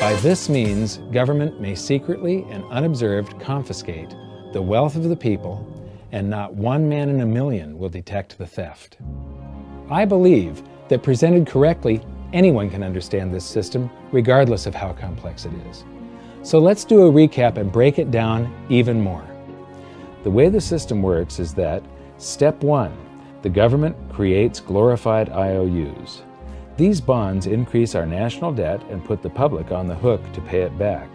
By this means, government may secretly and unobserved confiscate the wealth of the people, and not one man in a million will detect the theft. I believe that presented correctly, anyone can understand this system, regardless of how complex it is. So let's do a recap and break it down even more. The way the system works is that, step 1, the government creates glorified IOUs. These bonds increase our national debt and put the public on the hook to pay it back.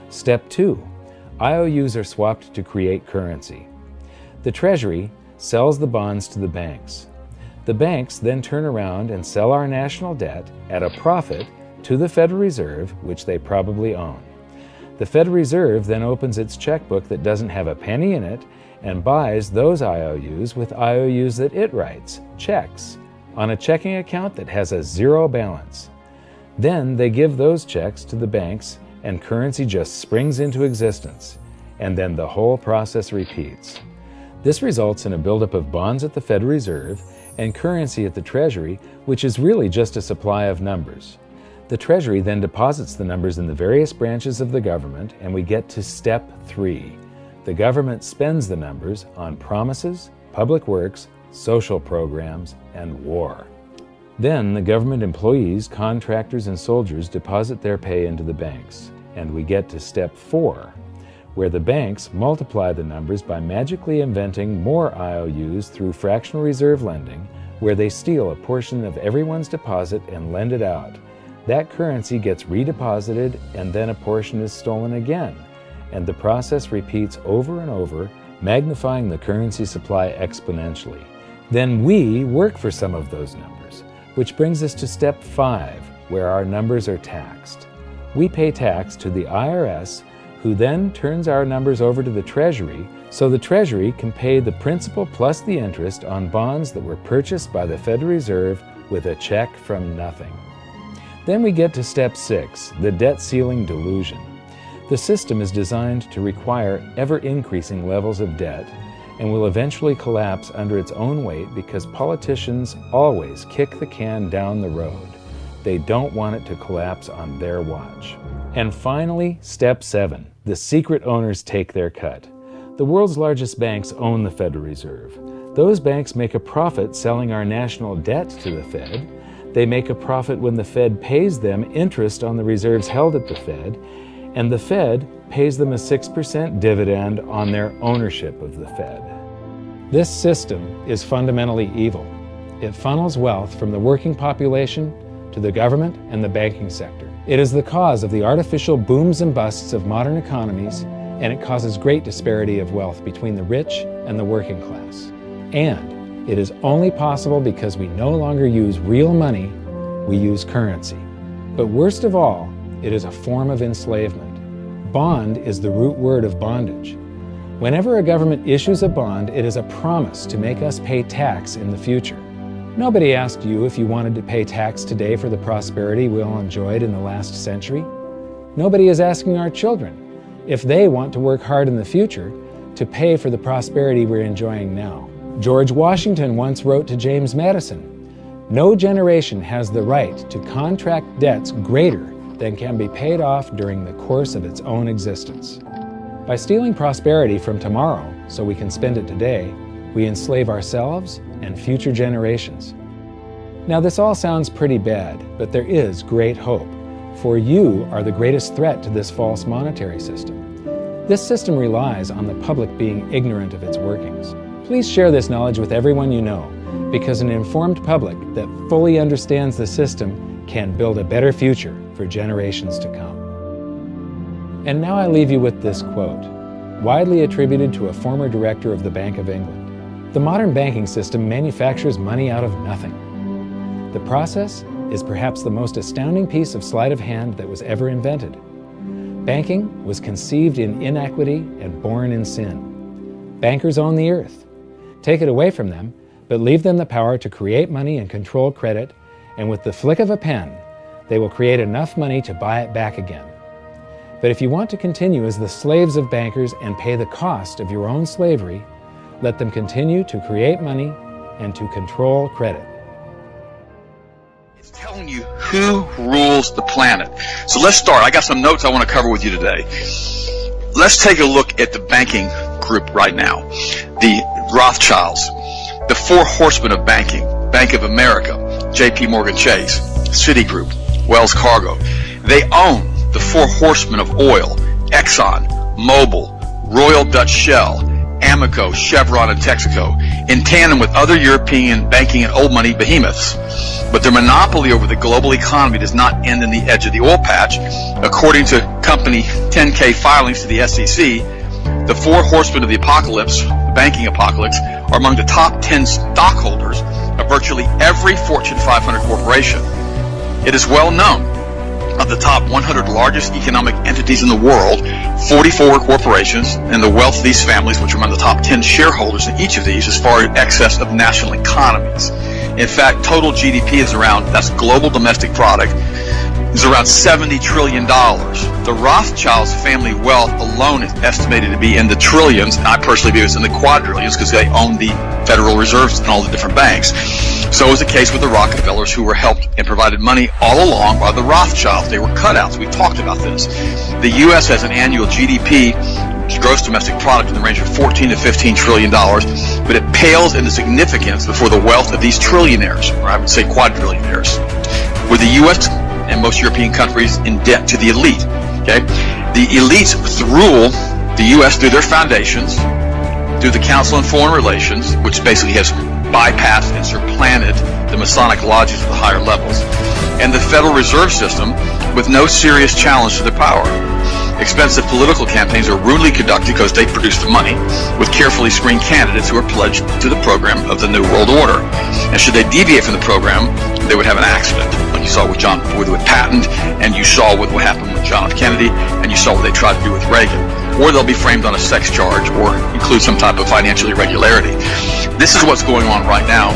Step 2, IOUs are swapped to create currency. The Treasury sells the bonds to the banks. The banks then turn around and sell our national debt at a profit to the Federal Reserve, which they probably own. The Federal Reserve then opens its checkbook that doesn't have a penny in it and buys those IOUs with IOUs that it writes, checks, on a checking account that has a zero balance. Then they give those checks to the banks and currency just springs into existence, and then the whole process repeats. This results in a buildup of bonds at the Federal Reserve and currency at the Treasury, which is really just a supply of numbers. The Treasury then deposits the numbers in the various branches of the government, and we get to step 3. The government spends the numbers on promises, public works, social programs, and war. Then the government employees, contractors, and soldiers deposit their pay into the banks, and we get to step 4, where the banks multiply the numbers by magically inventing more IOUs through fractional reserve lending, where they steal a portion of everyone's deposit and lend it out. That currency gets redeposited, and then a portion is stolen again, and the process repeats over and over, magnifying the currency supply exponentially. Then we work for some of those numbers, which brings us to step 5, where our numbers are taxed. We pay tax to the IRS, who then turns our numbers over to the Treasury, so the Treasury can pay the principal plus the interest on bonds that were purchased by the Federal Reserve with a check from nothing. Then we get to step 6, the debt ceiling delusion. The system is designed to require ever-increasing levels of debt and will eventually collapse under its own weight because politicians always kick the can down the road. They don't want it to collapse on their watch. And finally, step 7, the secret owners take their cut. The world's largest banks own the Federal Reserve. Those banks make a profit selling our national debt to the Fed. They make a profit when the Fed pays them interest on the reserves held at the Fed, and the Fed pays them a 6% dividend on their ownership of the Fed. This system is fundamentally evil. It funnels wealth from the working population to the government and the banking sector. It is the cause of the artificial booms and busts of modern economies, and it causes great disparity of wealth between the rich and the working class. And it is only possible because we no longer use real money, we use currency. But worst of all, it is a form of enslavement. Bond is the root word of bondage. Whenever a government issues a bond, it is a promise to make us pay tax in the future. Nobody asked you if you wanted to pay tax today for the prosperity we all enjoyed in the last century. Nobody is asking our children if they want to work hard in the future to pay for the prosperity we're enjoying now. George Washington once wrote to James Madison, "No generation has the right to contract debts greater than can be paid off during the course of its own existence." By stealing prosperity from tomorrow so we can spend it today, we enslave ourselves and future generations. Now this all sounds pretty bad, but there is great hope, for you are the greatest threat to this false monetary system. This system relies on the public being ignorant of its workings. Please share this knowledge with everyone you know, because an informed public that fully understands the system can build a better future for generations to come. And now I leave you with this quote, widely attributed to a former director of the Bank of England. The modern banking system manufactures money out of nothing. The process is perhaps the most astounding piece of sleight of hand that was ever invented. Banking was conceived in inequity and born in sin. Bankers own the earth. Take it away from them, but leave them the power to create money and control credit, and with the flick of a pen, they will create enough money to buy it back again. But if you want to continue as the slaves of bankers and pay the cost of your own slavery, let them continue to create money and to control credit. It's telling you who rules the planet. So let's start. I got some notes I want to cover with you today. Let's take a look at the banking group right now. The Rothschilds, the four horsemen of banking: Bank of America, JP Morgan Chase, Citigroup, Wells Fargo. They own the four horsemen of oil: Exxon, Mobil, Royal Dutch Shell, Amoco, Chevron, and Texaco, in tandem with other European banking and old money behemoths. But their monopoly over the global economy does not end in the edge of the oil patch. According to company 10K filings to the SEC, the four horsemen of the apocalypse, the banking apocalypse, are among the top 10 stockholders of virtually every Fortune 500 corporation. It is well known, of the top 100 largest economic entities in the world, 44 corporations, and the wealth of these families, which are among the top 10 shareholders in each of these, is far in excess of national economies. In fact, total GDP is around, that's global domestic product, is around $70 trillion. The Rothschilds family wealth alone is estimated to be in the trillions, and I personally believe it's in the quadrillions because they own the Federal Reserves and all the different banks. So is the case with the Rockefellers, who were helped and provided money all along by the Rothschilds. They were cutouts. We've talked about this. The U.S. has an annual GDP, gross domestic product, in the range of $14 to $15 trillion, but it pales into significance before the wealth of these trillionaires, or I would say quadrillionaires. With the U.S. and most European countries in debt to the elite. Okay, the elites rule the U.S. through their foundations, through the Council on Foreign Relations, which basically has bypassed and supplanted the Masonic lodges at the higher levels, and the Federal Reserve System, with no serious challenge to their power. Expensive political campaigns are rudely conducted because they produce the money, with carefully screened candidates who are pledged to the program of the New World Order. And should they deviate from the program, they would have an accident, like you saw with Patton, and you saw with what happened with John F. Kennedy, and you saw what they tried to do with Reagan. Or they'll be framed on a sex charge or include some type of financial irregularity. This is what's going on right now